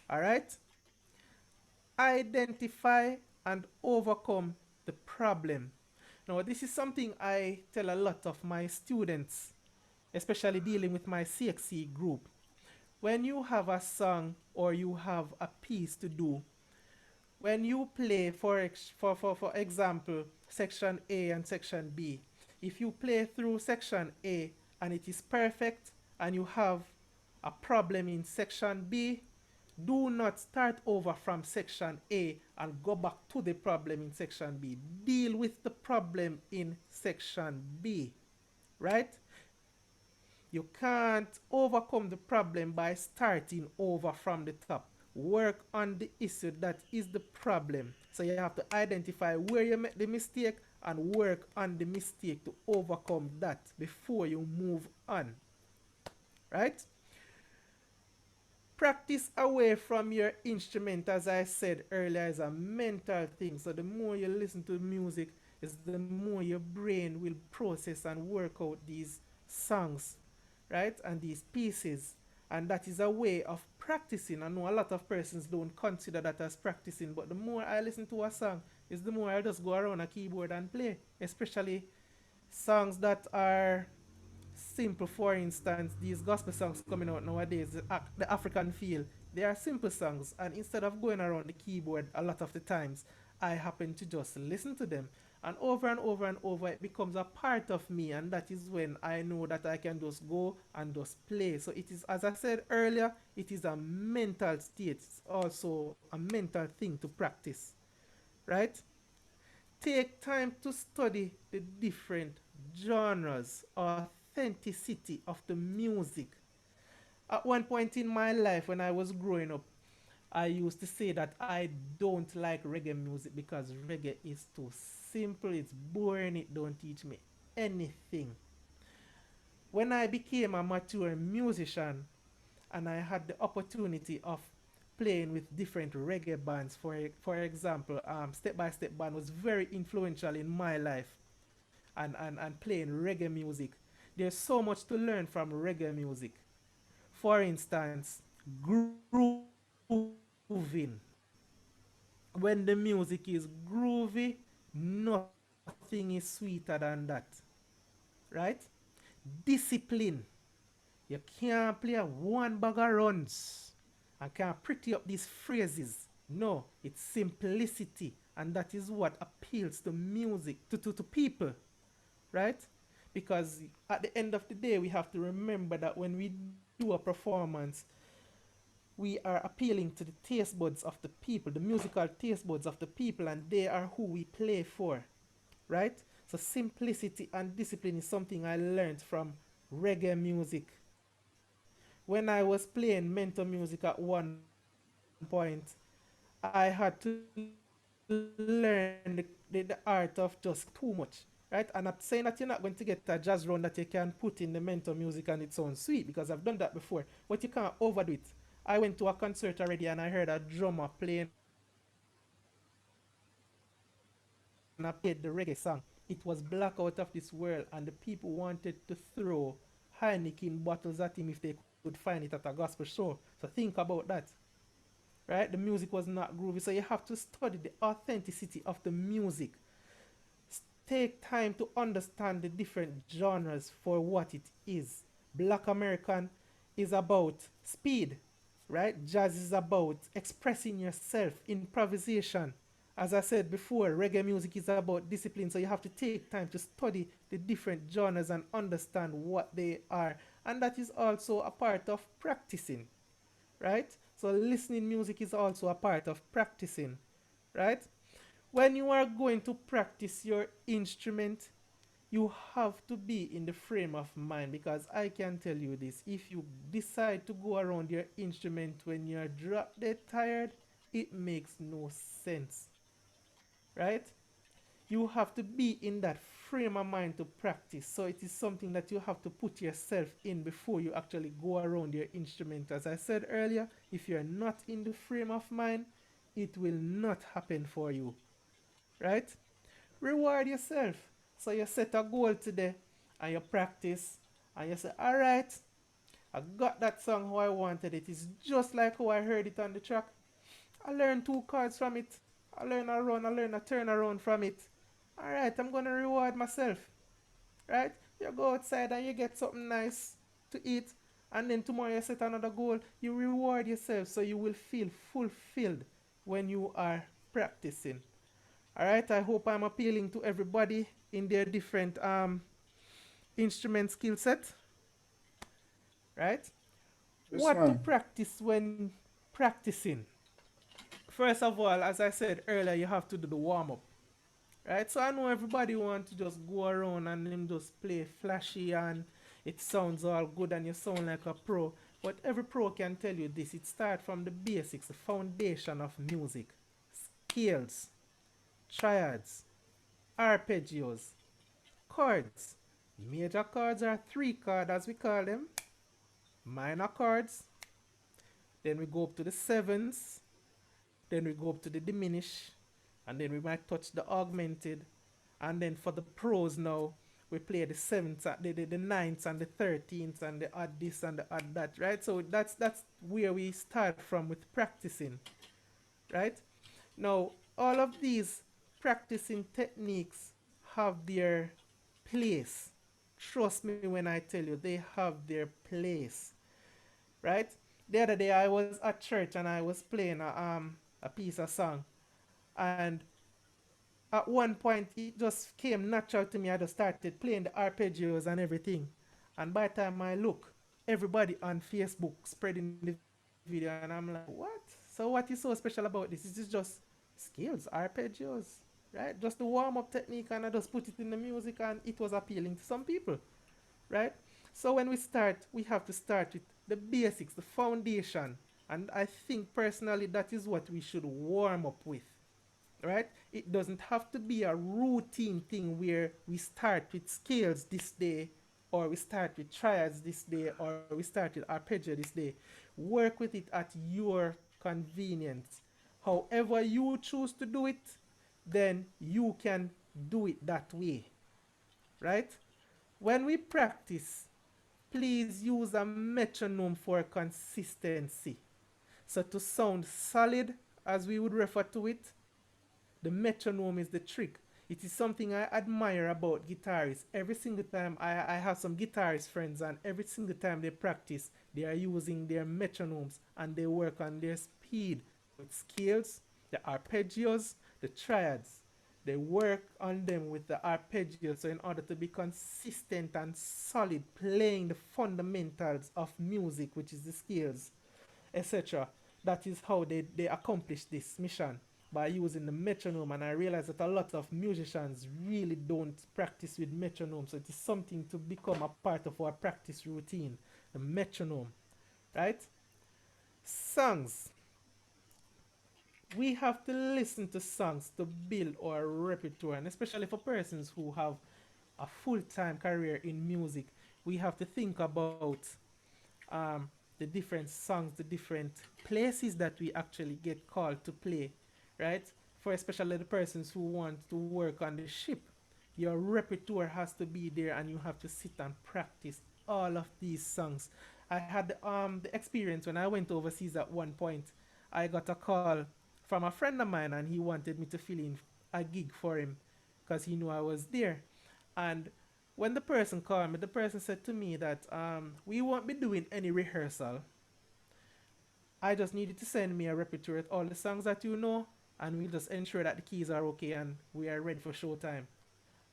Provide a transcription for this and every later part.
All right? Identify and overcome the problem. Now, this is something I tell a lot of my students, especially dealing with my CXC group. When you have a song or you have a piece to do, when you play for example section A and section B, if you play through section A and it is perfect and you have a problem in section B, do not start over from section A and go back to the problem in section B. Deal with the problem in section B, right? You can't overcome the problem by starting over from the top. Work on the issue that is the problem. So you have to identify where you made the mistake and work on the mistake to overcome that before you move on. Right? Practice away from your instrument, as I said earlier, is a mental thing. So the more you listen to music, is the more your brain will process and work out these songs, right? And these pieces. And that is a way of practicing. I know a lot of persons don't consider that as practicing, but the more I listen to a song, is the more I just go around a keyboard and play. Especially songs that are simple. For instance, these gospel songs coming out nowadays, the African feel, they are simple songs, and instead of going around the keyboard a lot of the times, I happen to just listen to them, and over and over it becomes a part of me, and that is when I know that I can just go and just play. So it is, as I said earlier, it is a mental state. It's also a mental thing to practice, right? Take time to study the different genres, authenticity of the music. At one point in my life, when I was growing up, I used to say that I don't like reggae music because reggae is too simple, it's boring, it don't teach me anything. When I became a mature musician and I had the opportunity of playing with different reggae bands, for example, Step by Step band was very influential in my life, and playing reggae music. There's so much to learn from reggae music. For instance, grooving. When the music is groovy, nothing is sweeter than that. Right? Discipline. You can't play one bag of runs and can't pretty up these phrases. No, it's simplicity. And that is what appeals to music, to people, right? Because at the end of the day, we have to remember that when we do a performance, we are appealing to the taste buds of the people, the musical taste buds of the people, and they are who we play for, right? So simplicity and discipline is something I learned from reggae music. When I was playing mental music at one point, I had to learn the art of just too much, right? And I'm saying that you're not going to get a jazz round that you can put in the mental music and it sounds sweet because I've done that before. But you can't overdo it. I went to a concert already and I heard a drummer playing a certain song and I played the reggae song. It was black out of this world and the people wanted to throw Heineken bottles at him if they could find it at a gospel show. So think about that, right? The music was not groovy, so you have to study the authenticity of the music. Take time to understand the different genres for what it is. Black American is about speed, right? Jazz is about expressing yourself, improvisation. As I said before, reggae music is about discipline, so you have to take time to study the different genres and understand what they are. And that is also a part of practicing, right? So listening music is also a part of practicing, right? When you are going to practice your instrument, you have to be in the frame of mind, because I can tell you this: if you decide to go around your instrument when you're drop dead tired, it makes no sense, right? You have to be in that frame of mind to practice. So it is something that you have to put yourself in before you actually go around your instrument. As I said earlier, if you're not in the frame of mind, it will not happen for you, right? Reward yourself. So you set a goal today and you practice and you say, all right, I got that song how I wanted it. It's just like how I heard it on the track. I learned two chords from it. I learn a run, I learn a turn around from it. Alright, I'm gonna reward myself. Right? You go outside and you get something nice to eat, and then tomorrow you set another goal. You reward yourself so you will feel fulfilled when you are practicing. Alright, I hope I'm appealing to everybody in their different instrument skill set. Right? Yes, What to man. practice when practicing? First of all, as I said earlier, you have to do the warm up. Right? So I know everybody want to just go around and them just play flashy and it sounds all good and you sound like a pro. But every pro can tell you this. It starts from the basics, the foundation of music. Scales, triads, arpeggios, chords. Major chords are three chords as we call them. Minor chords. Then we go up to the sevens. Then we go up to the diminish. And then we might touch the augmented. And then for the pros now, we play the seventh, the ninth and the 13th and the add this and the add that, right? So that's where we start from with practicing, right? Now, all of these practicing techniques have their place. Trust me when I tell you, they have their place, right? The other day I was at church and I was playing a piece of song, and at one point it just came natural to me. I just started playing the arpeggios and everything. And by the time I look, everybody on Facebook spreading the video, and I'm like, what? So what is so special about this? Is this just skills, arpeggios, right? Just the warm up technique, and I just put it in the music, and it was appealing to some people, right? So when we start, we have to start with the basics, the foundation, and I think personally that is what we should warm up with, right? It doesn't have to be a routine thing where we start with scales this day, or we start with triads this day, or we start with arpeggio this day. Work with it at your convenience. However you choose to do it, then you can do it that way, right? When we practice, please use a metronome for consistency. So to sound solid, as we would refer to it, the metronome is the trick. It is something I admire about guitarists. Every single time I have some guitarist friends, and every single time they practice, they are using their metronomes and they work on their speed with scales, the arpeggios, the triads. They work on them with the arpeggios, so in order to be consistent and solid, playing the fundamentals of music, which is the scales, etc. That is how they accomplish this mission, by using the metronome. And I realize that a lot of musicians really don't practice with metronome. So it is something to become a part of our practice routine, the metronome, right? Songs. We have to listen to songs to build our repertoire, and especially for persons who have a full-time career in music, we have to think about um, the different songs, the different places that we actually get called to play, right? For especially the persons who want to work on the ship, your repertoire has to be there, and you have to sit and practice all of these songs. I had the experience when I went overseas at one point. I got a call from a friend of mine, and he wanted me to fill in a gig for him because he knew I was there. And when the person called me, the person said to me that we won't be doing any rehearsal. I just needed to send me a repertoire of all the songs that you know, and we'll just ensure that the keys are okay and we are ready for showtime.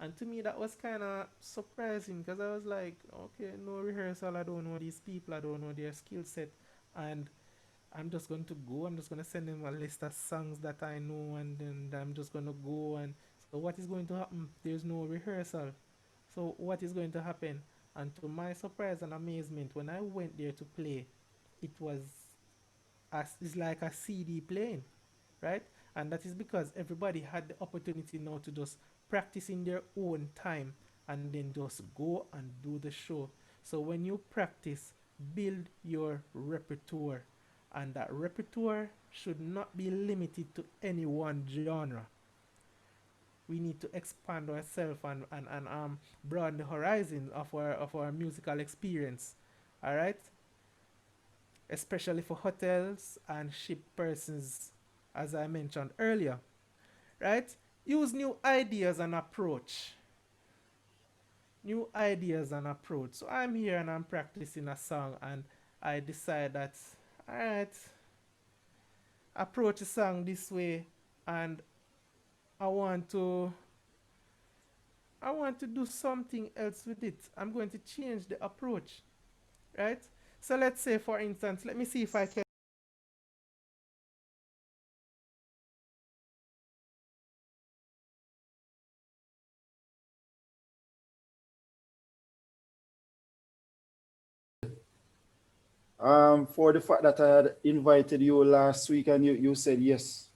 And to me, that was kind of surprising because I was like, okay, no rehearsal. I don't know these people. I don't know their skill set. And I'm just going to go. I'm just going to send them a list of songs that I know, and then I'm just going to go. And so, what is going to happen? There's no rehearsal. So, what is going to happen? And to my surprise and amazement, when I went there to play, it was it's like a CD playing, right? And that is because everybody had the opportunity now to just practice in their own time and then just go and do the show. So when you practice, build your repertoire. And that repertoire should not be limited to any one genre. We need to expand ourselves and broaden the horizon of our musical experience. All right? especially for hotels and ship persons, as I mentioned earlier, right? Use new ideas and approach. New ideas and approach. So I'm here and I'm practicing a song, and I decide that, all right, approach a song this way, and I want to I want to do something else with it. I'm going to change the approach, right? So let's say, for instance, let me see if I can. For the fact that I had invited you last week and you said yes.